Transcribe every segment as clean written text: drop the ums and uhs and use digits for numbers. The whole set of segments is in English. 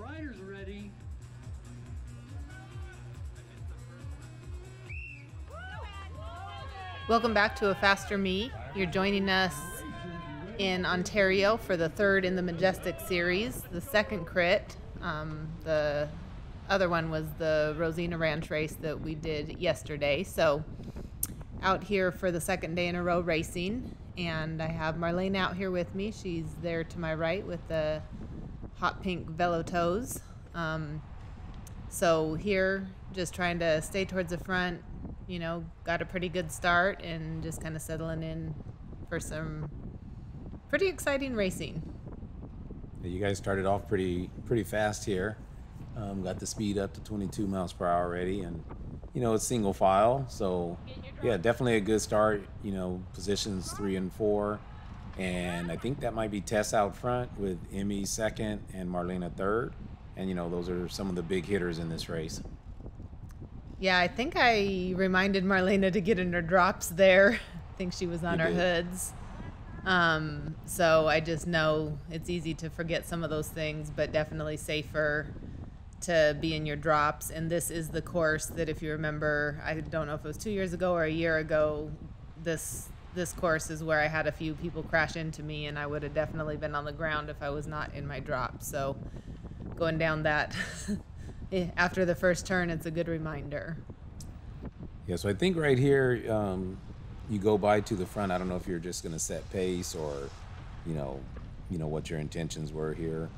riders ready. Welcome back to A Faster Me. You're joining us in Ontario for the third in the Majestic series, the second crit. The other one was the Rosina Ranch race that we did yesterday. So out here for the second day in a row racing, and I have Marlaina out here with me. She's there to my right with the hot pink velo toes. So here, just trying to stay towards the front, you know, got a pretty good start and just kind of settling in for some pretty exciting racing. You guys started off pretty fast here. Got the speed up to 22 miles per hour already, and you know, it's single file, so yeah, definitely a good start. You know, positions 3 and 4, and I think that might be Tess out front with Emmy second and Marlaina third, and you know, those are some of the big hitters in this race. Yeah, I think I reminded Marlaina to get in her drops there. I think she was on her hoods. So I just know it's easy to forget some of those things, but definitely safer to be in your drops. And this is the course that, if you remember, I don't know if it was 2 years ago or a year ago, this course is where I had a few people crash into me, and I would have definitely been on the ground if I was not in my drops. So going down that after the first turn, it's a good reminder. Yeah, so I think right here, you go by to the front. I don't know if you're just going to set pace or, you know what your intentions were here.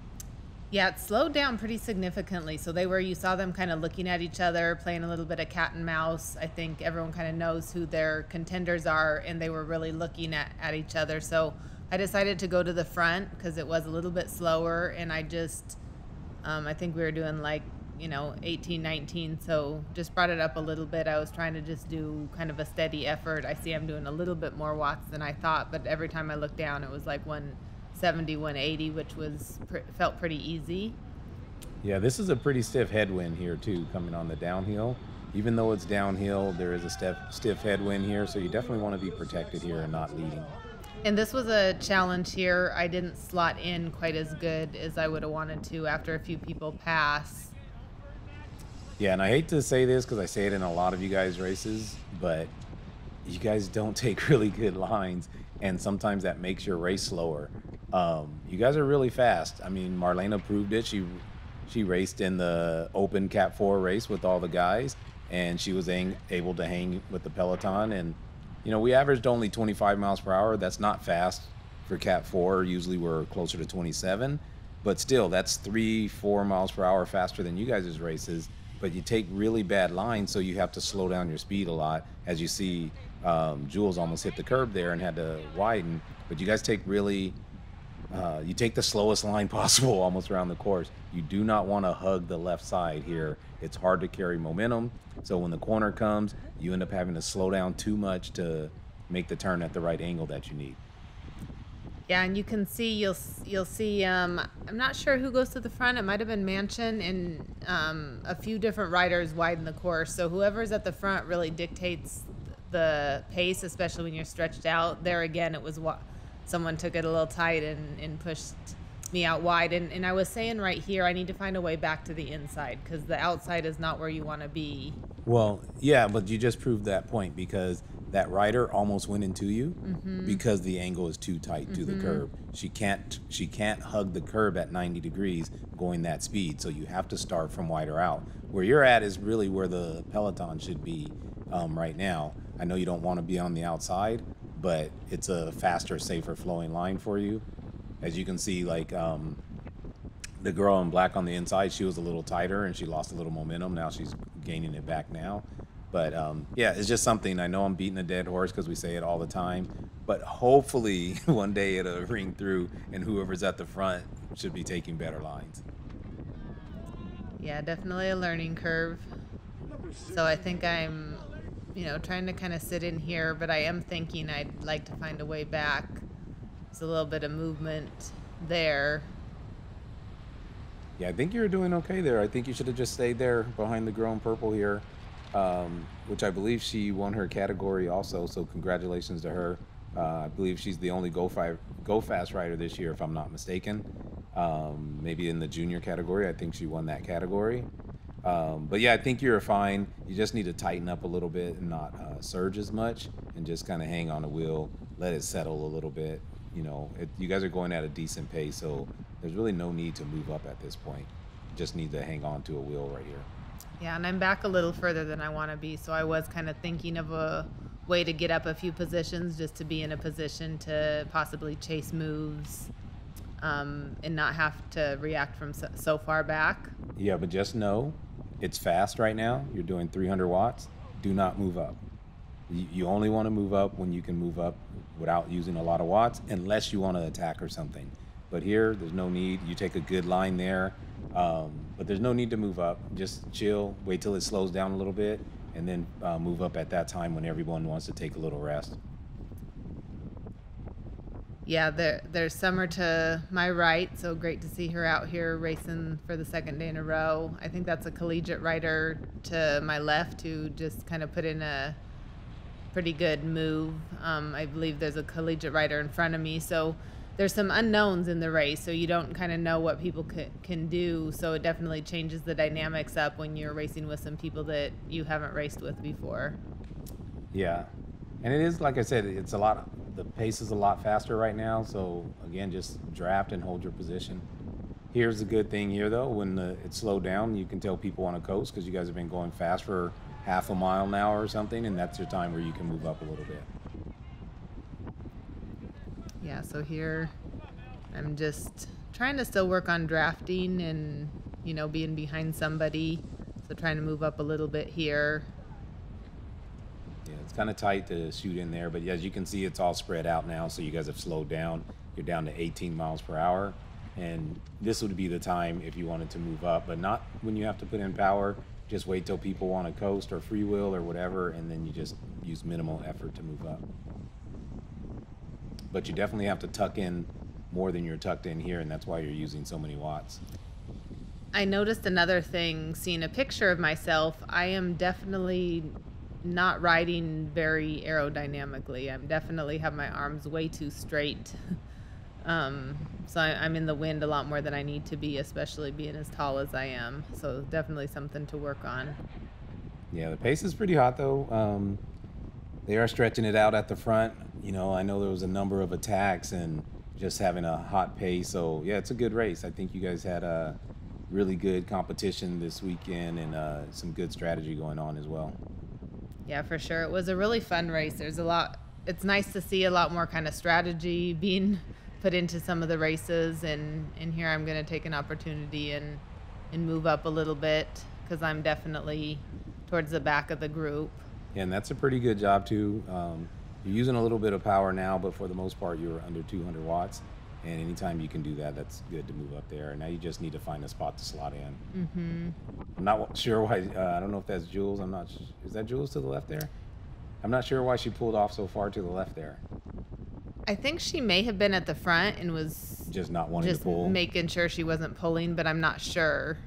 Yeah, it slowed down pretty significantly. So you saw them kind of looking at each other, playing a little bit of cat and mouse. I think everyone kind of knows who their contenders are, and they were really looking at each other. So I decided to go to the front because it was a little bit slower, and I just, I think we were doing like, 18, 19, so just brought it up a little bit. I was trying to just do kind of a steady effort. I see I'm doing a little bit more watts than I thought, but every time I looked down, it was like 170, 180, which felt pretty easy. Yeah, this is a pretty stiff headwind here too, coming on the downhill. Even though it's downhill, there is a stiff headwind here, so you definitely want to be protected here and not leading. And this was a challenge here. I didn't slot in quite as good as I would have wanted to after a few people pass. Yeah, and I hate to say this because I say it in a lot of you guys' races, but you guys don't take really good lines, and sometimes that makes your race slower. You guys are really fast. I mean, Marlaina proved it. She raced in the open Cat 4 race with all the guys, and she was able to hang with the peloton. And we averaged only 25 miles per hour. That's not fast for Cat 4. Usually we're closer to 27, but still, that's 3-4 miles per hour faster than you guys' races. But you take really bad lines, so you have to slow down your speed a lot. As you see, Jules almost hit the curb there and had to widen. But you guys take you take the slowest line possible almost around the course. You do not want to hug the left side here. It's hard to carry momentum. So when the corner comes, you end up having to slow down too much to make the turn at the right angle that you need. Yeah, and you can see, you'll see, I'm not sure who goes to the front. It might have been Mansion, and a few different riders widen the course. So whoever's at the front really dictates the pace, especially when you're stretched out. There again, it was someone took it a little tight and pushed me out wide. And I was saying right here, I need to find a way back to the inside because the outside is not where you want to be. Well, yeah, but you just proved that point because that rider almost went into you because the angle is too tight to the curb. She can't hug the curb at 90 degrees going that speed, so you have to start from wider out. Where you're at is really where the peloton should be right now. I know you don't want to be on the outside, but it's a faster, safer flowing line for you. As you can see, like the girl in black on the inside, she was a little tighter and she lost a little momentum. Now she's gaining it back now. But yeah, it's just something. I know I'm beating a dead horse because we say it all the time, but hopefully one day it'll ring through and whoever's at the front should be taking better lines. Yeah, definitely a learning curve. So I think I'm, trying to kind of sit in here, but I am thinking I'd like to find a way back. There's a little bit of movement there. Yeah, I think you're doing okay there. I think you should have just stayed there behind the girl in purple here. Which I believe she won her category also, so congratulations to her. I believe she's the only Go Fast rider this year, if I'm not mistaken. Maybe in the junior category. I think she won that category. But yeah, I think you're fine. You just need to tighten up a little bit and not surge as much, and just kind of hang on the wheel, let it settle a little bit. You guys are going at a decent pace, so there's really no need to move up at this point. You just need to hang on to a wheel right here. Yeah, and I'm back a little further than I want to be, so I was kind of thinking of a way to get up a few positions just to be in a position to possibly chase moves, and not have to react from so far back. Yeah, but just know it's fast right now. You're doing 300 watts. Do not move up. You only want to move up when you can move up without using a lot of watts, unless you want to attack or something. But here, there's no need. You take a good line there, but there's no need to move up. Just chill, wait till it slows down a little bit, and then move up at that time when everyone wants to take a little rest. Yeah, there's Summer to my right, so great to see her out here racing for the second day in a row. I think that's a collegiate rider to my left who just kind of put in a pretty good move. I believe there's a collegiate rider in front of me, so there's some unknowns in the race, so you don't kind of know what people can do, so it definitely changes the dynamics up when you're racing with some people that you haven't raced with before. Yeah, and it is, like I said, the pace is a lot faster right now, so again, just draft and hold your position. Here's the good thing here, though, when it's slowed down, you can tell people on a coast, because you guys have been going fast for half a mile an hour or something, and that's your time where you can move up a little bit. Yeah, so here I'm just trying to still work on drafting and, being behind somebody, so trying to move up a little bit here. Yeah, it's kind of tight to shoot in there, but as you can see, it's all spread out now, so you guys have slowed down. You're down to 18 miles per hour, and this would be the time if you wanted to move up, but not when you have to put in power. Just wait till people want to coast or free wheel or whatever, and then you just use minimal effort to move up. But you definitely have to tuck in more than you're tucked in here, and that's why you're using so many watts. I noticed another thing, seeing a picture of myself. I am definitely not riding very aerodynamically. I definitely have my arms way too straight. So I'm in the wind a lot more than I need to be, especially being as tall as I am. So definitely something to work on. Yeah, the pace is pretty hot, though. They are stretching it out at the front. I know there was a number of attacks and just having a hot pace. So, yeah, it's a good race. I think you guys had a really good competition this weekend and some good strategy going on as well. Yeah, for sure. It was a really fun race. It's nice to see a lot more kind of strategy being put into some of the races, and here I'm going to take an opportunity and move up a little bit, because I'm definitely towards the back of the group. Yeah, and that's a pretty good job too. You're using a little bit of power now, but for the most part you're under 200 watts, and anytime you can do that, that's good to move up there. And now you just need to find a spot to slot in. I'm not sure why. I don't know if that's Jules. Is that Jules to the left there? I'm not sure why she pulled off so far to the left there. I think she may have been at the front and was just not wanting to pull, making sure she wasn't pulling, but I'm not sure.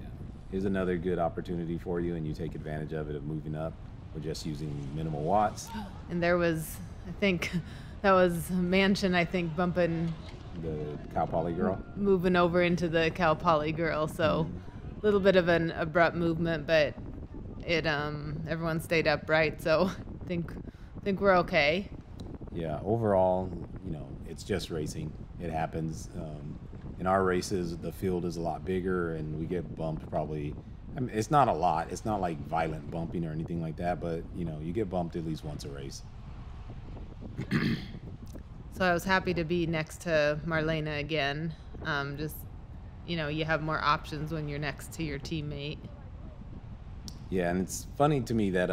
Yeah, here's another good opportunity for you, and you take advantage of it, of moving up. We're just using minimal watts. And there was, I think, that was Mansion, I think, bumping the Cal Poly girl, moving over into the Cal Poly girl. So a little bit of an abrupt movement, but it everyone stayed upright. So I think we're okay. Yeah, overall, it's just racing. It happens. In our races, the field is a lot bigger, and we get bumped probably. I mean, it's not a lot. It's not like violent bumping or anything like that, but, you get bumped at least once a race. So I was happy to be next to Marlaina again. You have more options when you're next to your teammate. Yeah, and it's funny to me that,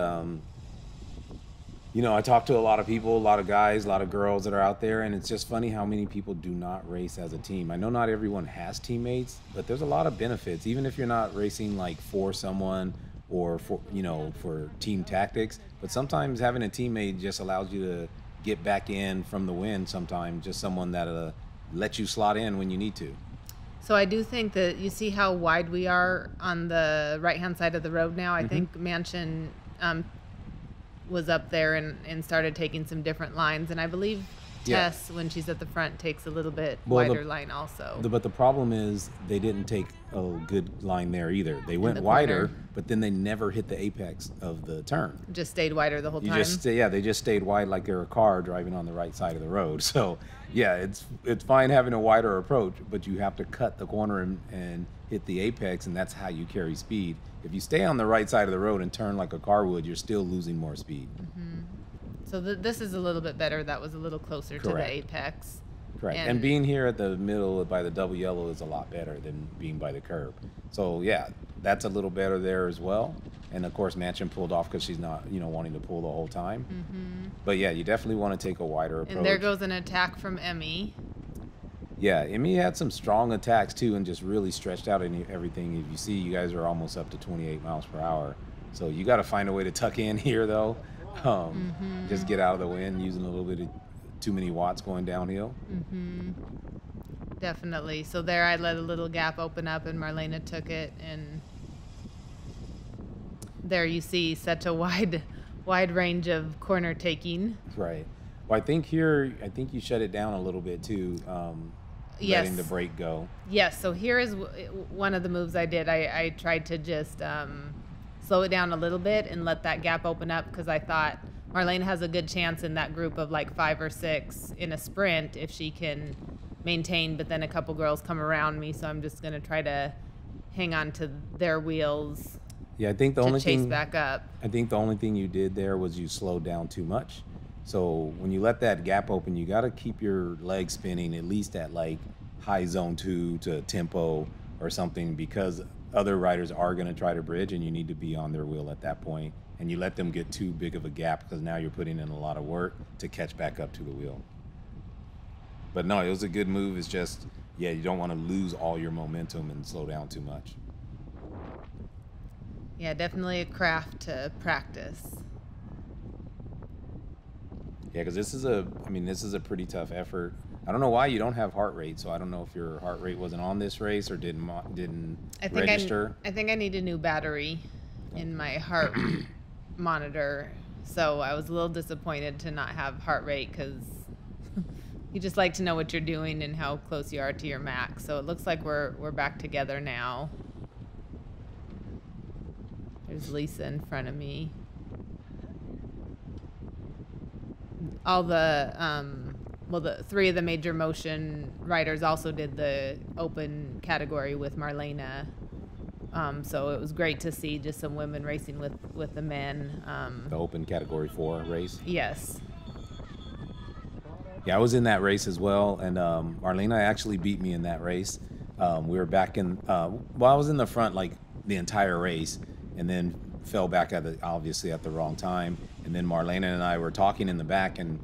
I talk to a lot of people, a lot of guys, a lot of girls that are out there, and it's just funny how many people do not race as a team. I know not everyone has teammates, but there's a lot of benefits, even if you're not racing like for someone or for team tactics. But sometimes having a teammate just allows you to get back in from the win sometimes, just someone that let you slot in when you need to. So I do think that you see how wide we are on the right-hand side of the road now. I think Mansion was up there and started taking some different lines, and I believe Yeah. Tess, when she's at the front, takes a little bit Well, wider line also. But the problem is they didn't take a good line there either. They went the wider, corner. but then they never hit the apex of the turn. Just stayed wider the whole You time. they just stayed wide like they're a car driving on the right side of the road. So yeah, it's fine having a wider approach, but you have to cut the corner and hit the apex, and that's how you carry speed. If you stay on the right side of the road and turn like a car would, you're still losing more speed. So this is a little bit better. That was a little closer to the Correct. apex. Correct. And being here at the middle by the double yellow is a lot better than being by the curb. So yeah, that's a little better there as well. And of course, Mansion pulled off because she's not, wanting to pull the whole time. But yeah, you definitely want to take a wider approach. And there goes an attack from Emmy. Yeah, Emmy had some strong attacks too, and just really stretched out everything. If you see, you guys are almost up to 28 miles per hour. So you got to find a way to tuck in here, though. Just get out of the wind, using a little bit of too many watts going downhill. Definitely. So there, I let a little gap open up, and Marlaina took it, and there you see such a wide range of corner taking. Right. Well, I think you shut it down a little bit too. Yes. Letting the brake go. Yes. So here is one of the moves I did. I tried to just slow it down a little bit and let that gap open up, because I thought Marlaina has a good chance in that group of like 5 or 6 in a sprint if she can maintain, but then a couple girls come around me, so I'm just going to try to hang on to their wheels. Yeah, I think chase back up. I think the only thing you did there was you slowed down too much. So when you let that gap open, you got to keep your legs spinning at least at like high zone 2 to tempo or something, because other riders are going to try to bridge, and you need to be on their wheel at that point. And you let them get too big of a gap, because now you're putting in a lot of work to catch back up to the wheel. But no, it was a good move. It's just, yeah, you don't want to lose all your momentum and slow down too much. Yeah, definitely a craft to practice. Yeah, because this is a pretty tough effort. I don't know why you don't have heart rate, so I don't know if your heart rate wasn't on this race or didn't register. I think I need a new battery in my heart monitor, so I was a little disappointed to not have heart rate, because you just like to know what you're doing and how close you are to your max. So it looks like we're back together now. There's Lisa in front of me. All the the 3 of the major motion riders also did the open category with Marlaina. So it was great to see just some women racing with the men. The open category 4 race. Yes. Yeah, I was in that race as well, and Marlaina actually beat me in that race. We were back in, I was in the front like the entire race, and then fell back obviously at the wrong time. And then Marlaina and I were talking in the back, and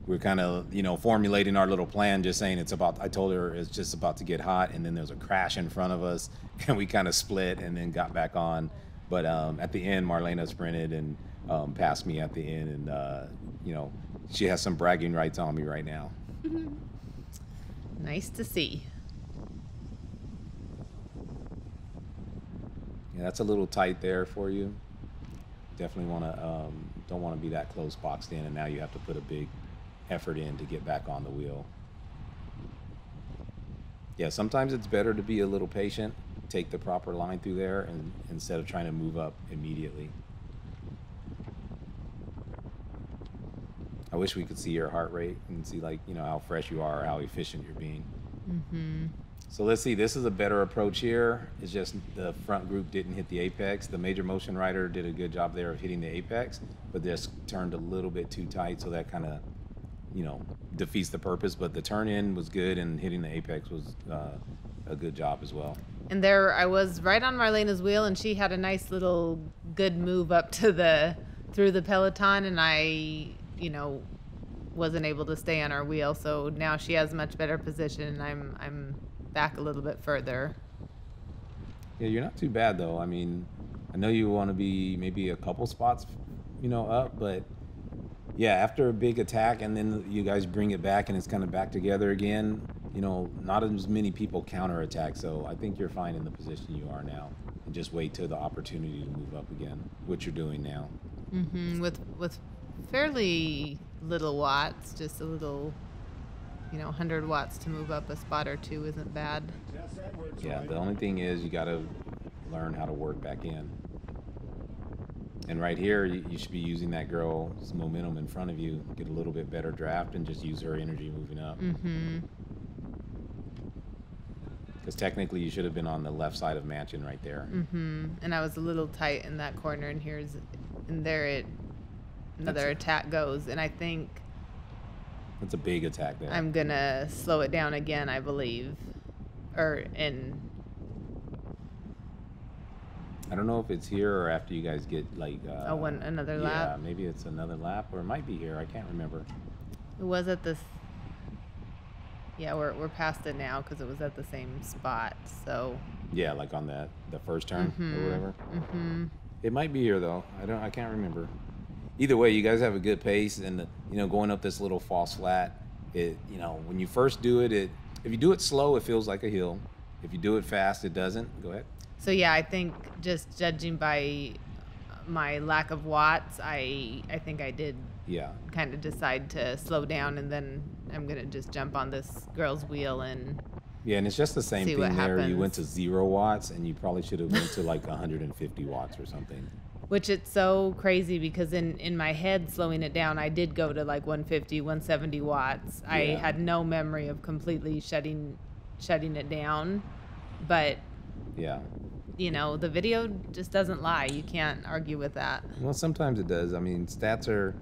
we were kind of, formulating our little plan, just saying I told her it's just about to get hot, and then there was a crash in front of us, and we kind of split and then got back on. But at the end, Marlaina sprinted and passed me at the end, and, she has some bragging rights on me right now. Nice to see. Yeah, that's a little tight there for you. Definitely don't want to be that close boxed in, and now you have to put a big effort in to get back on the wheel. Yeah, sometimes it's better to be a little patient, take the proper line through there, and instead of trying to move up immediately. I wish we could see your heart rate and see how fresh you are or how efficient you're being. So let's see, this is a better approach here. It's just the front group didn't hit the apex. The major motion rider did a good job there of hitting the apex, but just turned a little bit too tight, so that kind of, defeats the purpose. But the turn in was good, and hitting the apex was a good job as well. And there I was right on Marlena's wheel, and she had a nice little good move up to through the peloton, and I, wasn't able to stay on our wheel. So now she has much better position, and I'm back a little bit further. Yeah, you're not too bad though. I mean, I know you want to be maybe a couple spots, up, but yeah, after a big attack and then you guys bring it back and it's kind of back together again, not as many people counterattack. So I think you're fine in the position you are now, and just wait till the opportunity to move up again, which you're doing now. With fairly little watts, just a little 100 watts to move up a spot or two isn't bad. Yeah, the only thing is you got to learn how to work back in. And right here, you should be using that girl's momentum in front of you, get a little bit better draft, and just use her energy moving up. Because technically, you should have been on the left side of Mansion right there. And I was a little tight in that corner, and there another attack goes, and I think it's a big attack there. I'm gonna slow it down again, I believe, I don't know if it's here or after you guys get like another lap. Yeah, maybe it's another lap, or it might be here. I can't remember. It was at this. Yeah, we're past it now because it was at the same spot. So. Yeah, like on the first turn or whatever. It might be here though. I can't remember. Either way, you guys have a good pace, and going up this little false flat. When you first do it, if you do it slow, it feels like a hill. If you do it fast, it doesn't. Go ahead. So yeah, I think just judging by my lack of watts, I think I did kind of decide to slow down, and then I'm gonna just jump on this girl's wheel and and it's just the same thing there. Happens. You went to 0 watts, and you probably should have went to like 150 watts or something. Which it's so crazy because in my head, slowing it down, I did go to like 150, 170 watts. I had no memory of completely shutting it down, but the video just doesn't lie. You can't argue with that. Well, sometimes it does. I mean, stats are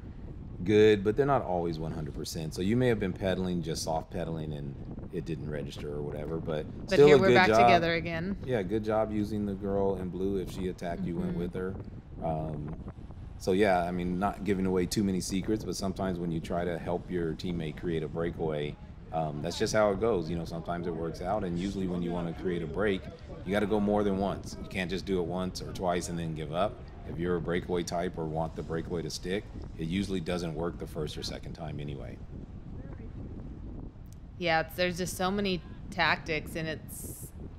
good, but they're not always 100%. So you may have been pedaling, just soft pedaling, and it didn't register or whatever. But still here a we're good back job. Together again. Yeah, good job using the girl in blue. If she attacked, you went with her. So yeah, I mean, not giving away too many secrets, but sometimes when you try to help your teammate create a breakaway, that's just how it goes. Sometimes it works out, and usually when you want to create a break, you got to go more than once. You can't just do it once or twice and then give up. If you're a breakaway type or want the breakaway to stick, it usually doesn't work the first or second time anyway. Yeah, there's just so many tactics, and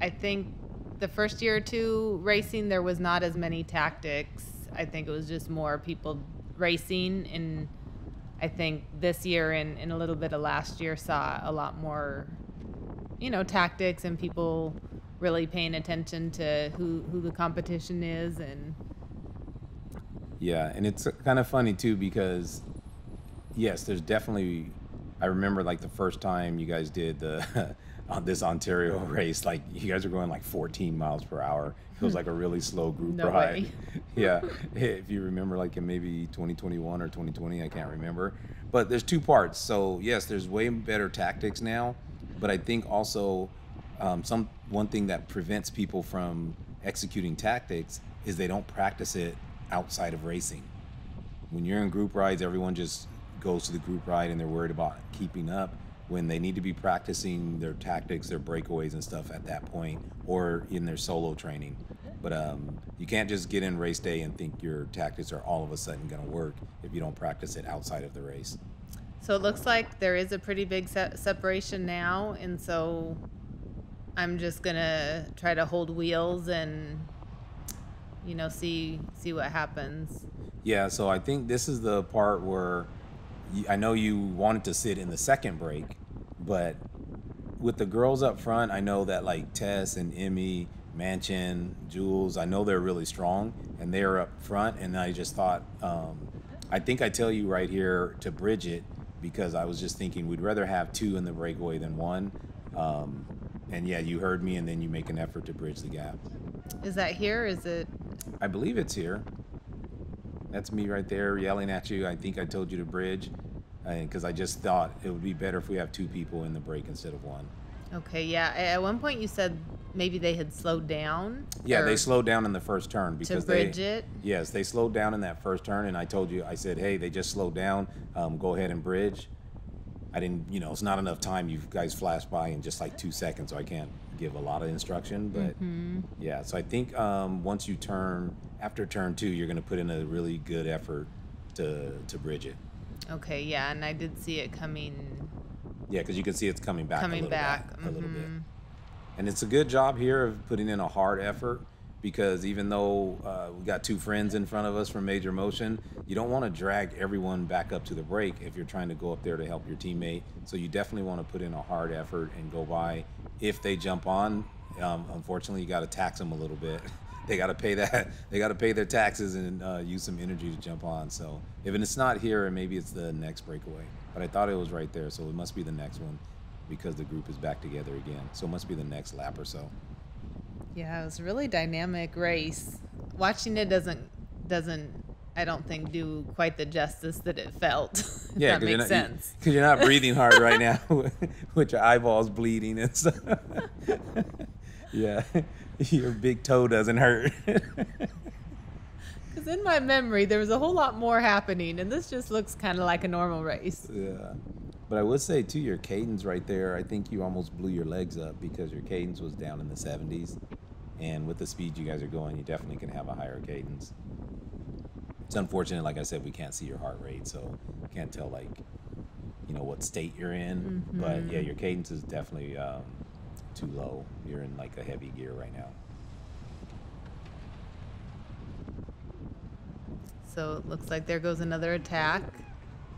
I think the first year or two racing, there was not as many tactics. I think it was just more people racing, and I think this year and a little bit of last year saw a lot more, tactics and people really paying attention to who the competition is. And yeah, and it's kind of funny too because yes, there's definitely, I remember like the first time you guys did the on this Ontario race, like you guys are going like 14 miles per hour. It was like a really slow group ride. Way. Yeah, if you remember, like in maybe 2021 or 2020, I can't remember. But there's two parts. So yes, there's way better tactics now, but I think also one thing that prevents people from executing tactics is they don't practice it outside of racing. When you're in group rides, everyone just goes to the group ride and they're worried about keeping up, when they need to be practicing their tactics, their breakaways and stuff at that point, or in their solo training. But you can't just get in race day and think your tactics are all of a sudden going to work if you don't practice it outside of the race. So it looks like there is a pretty big separation now, and so I'm just gonna try to hold wheels and see what happens. Yeah, so I think this is the part where I know you wanted to sit in the second break, but with the girls up front, I know that like Tess and Emmy, Mansion, Jules, I know they're really strong and they're up front, and I just thought, I think I tell you right here to bridge it, because I was just thinking we'd rather have 2 in the breakaway than 1. And yeah, you heard me, and then you make an effort to bridge the gap. Is that here? Is it? I believe it's here. That's me right there yelling at you. I think I told you to bridge, because I just thought it would be better if we have 2 people in the break instead of 1. Okay, yeah. At one point you said maybe they had slowed down. Yeah, they slowed down in the first turn because to bridge it. Yes, they slowed down in that first turn, and I told you, I said, hey, they just slowed down. Go ahead and bridge. I didn't, it's not enough time. You guys flashed by in just like 2 seconds, so I can't give a lot of instruction. But yeah, so I think once you turn, after turn 2, you're going to put in a really good effort to bridge it. Okay, yeah, and I did see it coming. Yeah, because you can see it's coming back a little bit. Mm-hmm. And it's a good job here of putting in a hard effort. because even though we got two friends in front of us from major motion, you don't want to drag everyone back up to the break if you're trying to go up there to help your teammate. So you definitely want to put in a hard effort and go by. If they jump on, unfortunately, you got to tax them a little bit. They got to pay that. They got to pay their taxes and use some energy to jump on. So if it's not here, maybe it's the next breakaway. But I thought it was right there, so it must be the next one because the group is back together again. So it must be the next lap or so. Yeah, it was a really dynamic race. Watching it doesn't I don't think do quite the justice that it felt. Yeah, that makes sense. Because you're not breathing hard right now with your eyeballs bleeding and stuff. Yeah, your big toe doesn't hurt. Because in my memory, there was a whole lot more happening, and this just looks kind of like a normal race. Yeah. But I would say, too, your cadence right there, I think you almost blew your legs up because your cadence was down in the 70s. And with the speed you guys are going, you definitely can have a higher cadence. It's unfortunate, like I said, we can't see your heart rate, so can't tell, like, you know, what state you're in. Mm-hmm. But, yeah, your cadence is definitely too low. You're in, like, a heavy gear right now. So it looks like there goes another attack.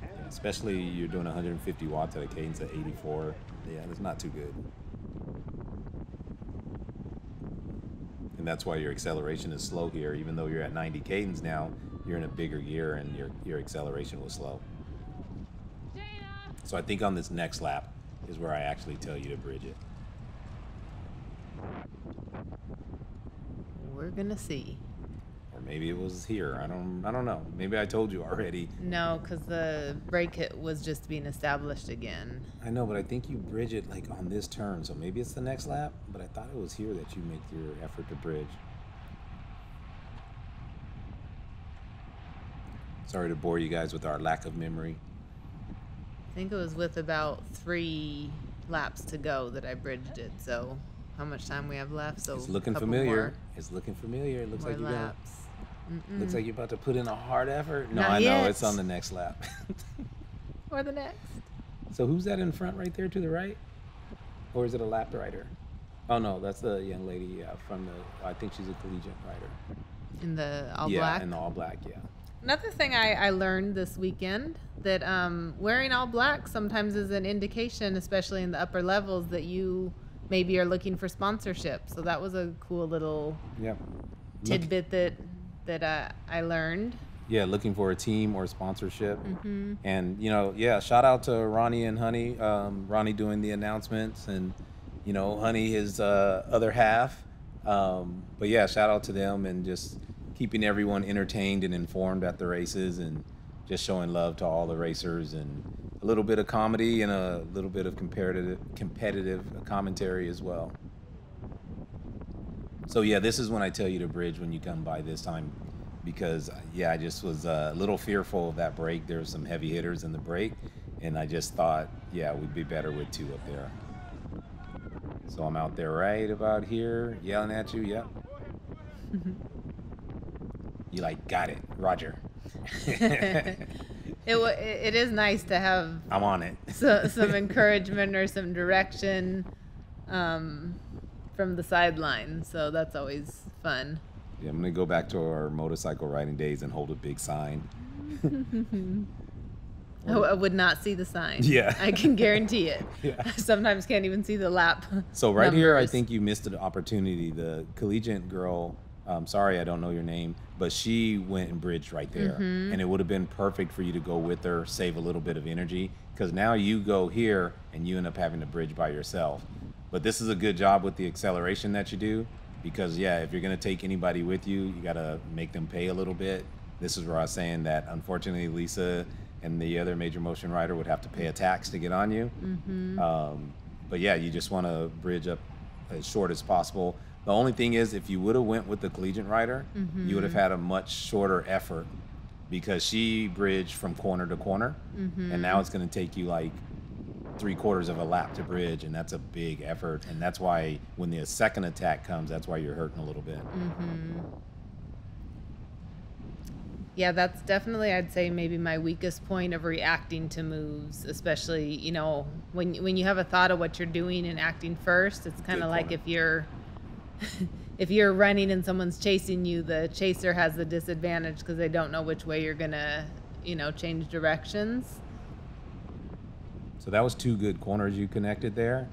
Yeah, especially you're doing 150 watts at a cadence at 84. Yeah, that's not too good. And that's why your acceleration is slow here. Even though you're at 90 cadence now, you're in a bigger gear and your acceleration was slow. So I think on this next lap is where I actually tell you to bridge it. We're gonna see. Or maybe it was here. I don't know. Maybe I told you already. No, because the brake hit was just being established again. I know, but I think you bridge it like on this turn, so maybe it's the next lap. But I thought it was here that you make your effort to bridge. Sorry to bore you guys with our lack of memory. I think it was with about 3 laps to go that I bridged it. So how much time we have left? So it's looking familiar. It's looking familiar. It looks like you're gonna. Looks like you're about to put in a hard effort. No, Not I know yet. it's on the next lap. Or the next. So who's that in front right there to the right? Or is it a lap rider? Oh no, that's the young lady from the. I think she's a collegiate rider. In the all yeah, black. Yeah, in the all black. Yeah. Another thing I learned this weekend that wearing all black sometimes is an indication, especially in the upper levels, that you maybe are looking for sponsorship. So that was a cool little tidbit that I learned. Yeah, looking for a team or sponsorship. Mm-hmm. And, you know, yeah, shout out to Ronnie and Honey. Ronnie doing the announcements and, you know, Honey his other half. But, yeah, shout out to them and just keeping everyone entertained and informed at the races and just showing love to all the racers and a little bit of comedy and a little bit of competitive commentary as well. So yeah, this is when I tell you to bridge when you come by this time because yeah, I just was a little fearful of that break. There were some heavy hitters in the break and I just thought, yeah, we'd be better with 2 up there. So I'm out there right about here yelling at you. Yep. You like, got it, Roger. It is nice to have. I'm on it. some encouragement or some direction from the sideline. So that's always fun. Yeah, I'm gonna go back to our motorcycle riding days and hold a big sign. I would not see the sign. Yeah, I can guarantee it. Yeah. I sometimes can't even see the lap. So right numbers. Here, I think you missed an opportunity. The collegiate girl. Sorry, I don't know your name, but she went and bridged right there. Mm-hmm. And it would have been perfect for you to go with her, save a little bit of energy, because now you go here and you end up having to bridge by yourself. But this is a good job with the acceleration that you do, because, yeah, if you're going to take anybody with you, you got to make them pay a little bit. This is where I was saying that, unfortunately, Lisa and the other major motion rider would have to pay a tax to get on you. Mm-hmm. But, yeah, you just want to bridge up as short as possible. The only thing is, if you would have went with the collegiate rider, mm-hmm. you would have had a much shorter effort because she bridged from corner to corner, mm-hmm. and now it's going to take you like 3/4 of a lap to bridge, and that's a big effort. And that's why when the second attack comes, that's why you're hurting a little bit. Mm-hmm. Yeah, that's definitely, I'd say, maybe my weakest point of reacting to moves, especially, you know, when you have a thought of what you're doing and acting first, it's kind of like if you're if you're running and someone's chasing you, the chaser has the disadvantage because they don't know which way you're gonna, change directions. So that was 2 good corners you connected there.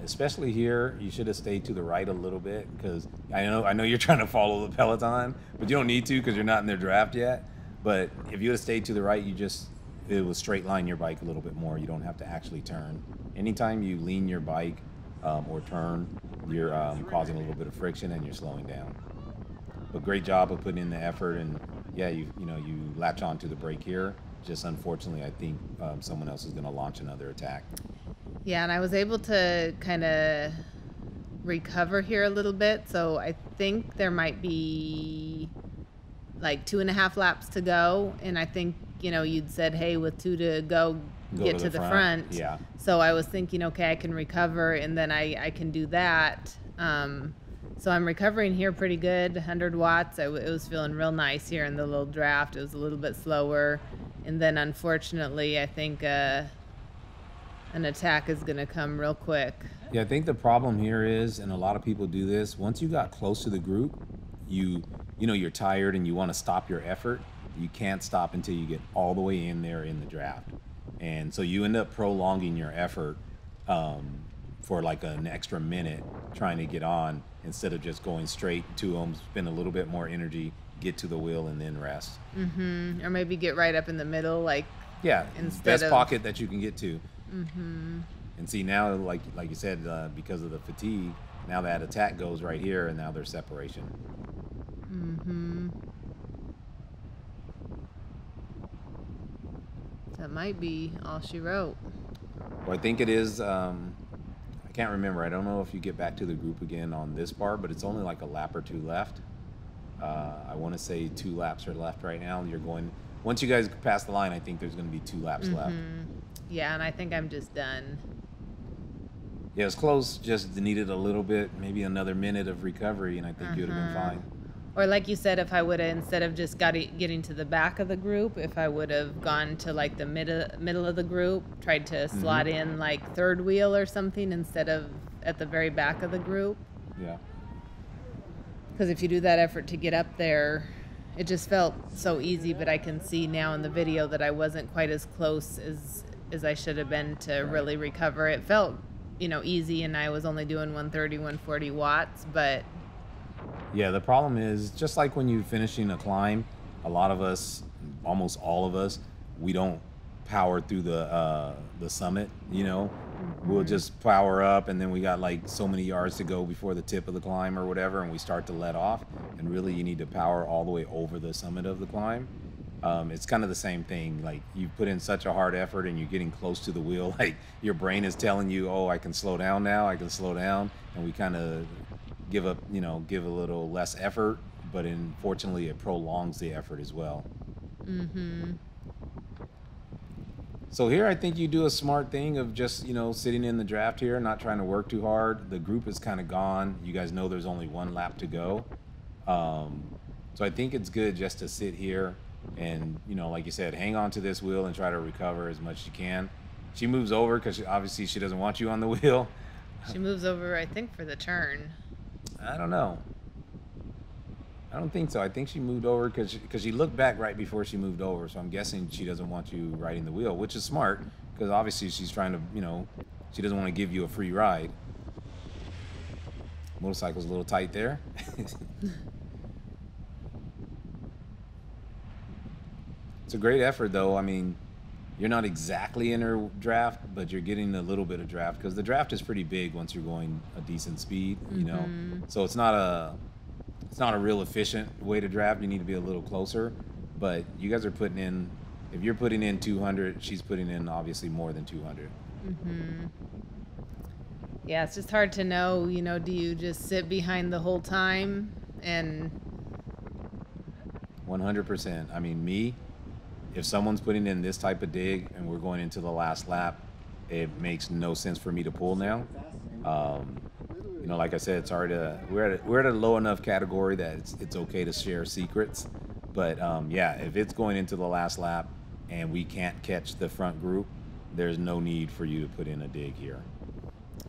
Especially here, you should have stayed to the right a little bit, because I know you're trying to follow the peloton, but you don't need to because you're not in their draft yet. But if you would have stayed to the right, it will straight line your bike a little bit more. You don't have to actually turn. Anytime you lean your bike or turn, you're causing a little bit of friction and you're slowing down. But great job of putting in the effort, and yeah, you latch onto the brake here. Just unfortunately, I think someone else is going to launch another attack. Yeah, and I was able to kind of recover here a little bit, so I think there might be like 2.5 laps to go, and I think you'd said, hey, with 2 to go get to the front. Yeah. So I was thinking, okay, I can recover, and then I can do that. So I'm recovering here pretty good, 100 watts. It was feeling real nice here in the little draft. It was a little bit slower, and then unfortunately, I think an attack is going to come real quick. Yeah, I think the problem here is, and a lot of people do this, once you got close to the group, you're tired and you want to stop your effort. You can't stop until you get all the way in there in the draft. And so you end up prolonging your effort for like an extra minute trying to get on, instead of just going straight to them, spend a little bit more energy, get to the wheel, and then rest. Or maybe get right up in the middle, like, yeah, instead best pocket that you can get to. Mm-hmm. And see, now, like you said, because of the fatigue, now that attack goes right here, and now there's separation. Mm-hmm. That might be all she wrote. Well, I think it is. I can't remember. I don't know if you get back to the group again on this part, but it's only like a lap or 2 left. I want to say 2 laps are left right now. Once you guys pass the line, I think there's going to be 2 laps left. Yeah, and I think I'm just done. Yeah, it's close. Just needed a little bit, maybe another minute of recovery, and I think you'd have been fine. Or like you said, if I would have, instead of just getting to the back of the group, if I would have gone to like the middle of the group, tried to slot in like 3rd wheel or something instead of at the very back of the group. Yeah. Because if you do that effort to get up there, it just felt so easy, but I can see now in the video that I wasn't quite as close as I should have been to really recover. It felt, easy, and I was only doing 130, 140 watts, but... Yeah, the problem is, just like when you're finishing a climb, a lot of us, almost all of us, we don't power through the summit, We'll just power up, and then we got like so many yards to go before the tip of the climb or whatever, and we start to let off, and really you need to power all the way over the summit of the climb. It's kind of the same thing. Like, you put in such a hard effort and you're getting close to the wheel, like your brain is telling you, oh, I can slow down now, I can slow down, and we kind of give a little less effort, but unfortunately it prolongs the effort as well. So here I think you do a smart thing of just, sitting in the draft here, not trying to work too hard. The group is kind of gone. You guys know there's only 1 lap to go. So I think it's good just to sit here and, like you said, hang on to this wheel and try to recover as much as you can. She moves over because obviously she doesn't want you on the wheel. She moves over, I think, for the turn. I don't know. I don't think so. I think she moved over because she looked back right before she moved over. So I'm guessing she doesn't want you riding the wheel, which is smart because obviously she's trying to, she doesn't want to give you a free ride. Motorcycle's a little tight there. It's a great effort, though. I mean, you're not exactly in her draft, but you're getting a little bit of draft because the draft is pretty big once you're going a decent speed, So it's not a real efficient way to draft. You need to be a little closer, but you guys are putting in, if you're putting in 200, she's putting in obviously more than 200. Yeah, it's just hard to know, do you just sit behind the whole time? And 100%. I mean, if someone's putting in this type of dig and we're going into the last lap, it makes no sense for me to pull now. Like I said, it's hard to, we're at a low enough category that it's okay to share secrets. But yeah, if it's going into the last lap and we can't catch the front group, there's no need for you to put in a dig here.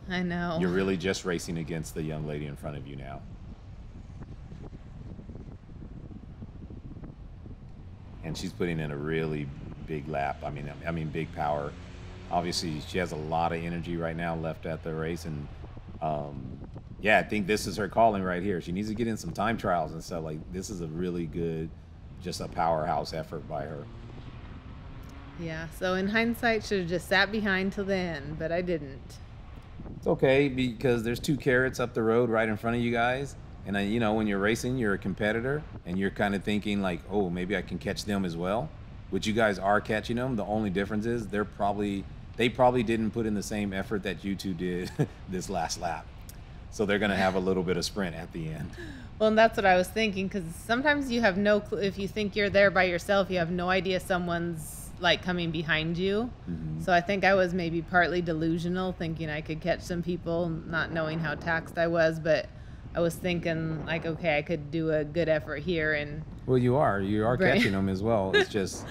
I know. You're really just racing against the young lady in front of you now. And she's putting in a really big lap. I mean, big power. Obviously, she has a lot of energy right now left at the race, and yeah, I think this is her calling right here. She needs to get in some time trials and stuff. Like, this is a really good, just a powerhouse effort by her. Yeah, so in hindsight, should have just sat behind till the end, but I didn't. It's okay because there's 2 carrots up the road right in front of you guys. And you know, when you're racing, you're a competitor and you're kind of thinking like, oh, maybe I can catch them as well. Which you guys are catching them. The only difference is they probably didn't put in the same effort that you two did this last lap. So they're going to have a little bit of sprint at the end. Well, and that's what I was thinking, because sometimes you have no clue. If you think you're there by yourself, you have no idea someone's like coming behind you. Mm-hmm. So I think I was maybe partly delusional, thinking I could catch some people, not knowing how taxed I was. But I was thinking like, okay, I could do a good effort here and. Well, you are catching them as well. It's just,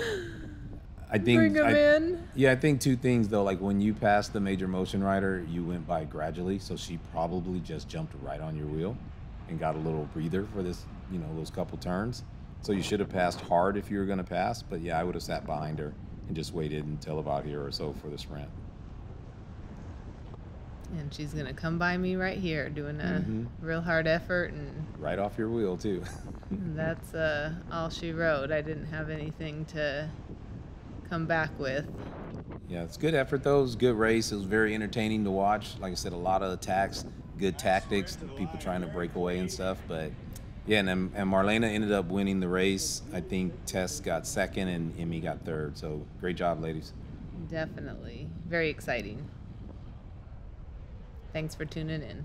I think. Bring them in. Yeah, I think 2 things though. Like when you passed the major motion rider, you went by gradually, so she probably just jumped right on your wheel, and got a little breather for this, you know, those couple turns. So you should have passed hard if you were going to pass. But yeah, I would have sat behind her and just waited until about here or so for the sprint. And she's going to come by me right here doing a real hard effort. And right off your wheel, too. that's all she wrote. I didn't have anything to come back with. Yeah, it's good effort, though. It was a good race. It was very entertaining to watch. Like I said, a lot of attacks, good tactics, people trying to break away and stuff. But, yeah, and Marlaina ended up winning the race. I think Tess got second and Emmy got third. So, great job, ladies. Definitely. Very exciting. Thanks for tuning in.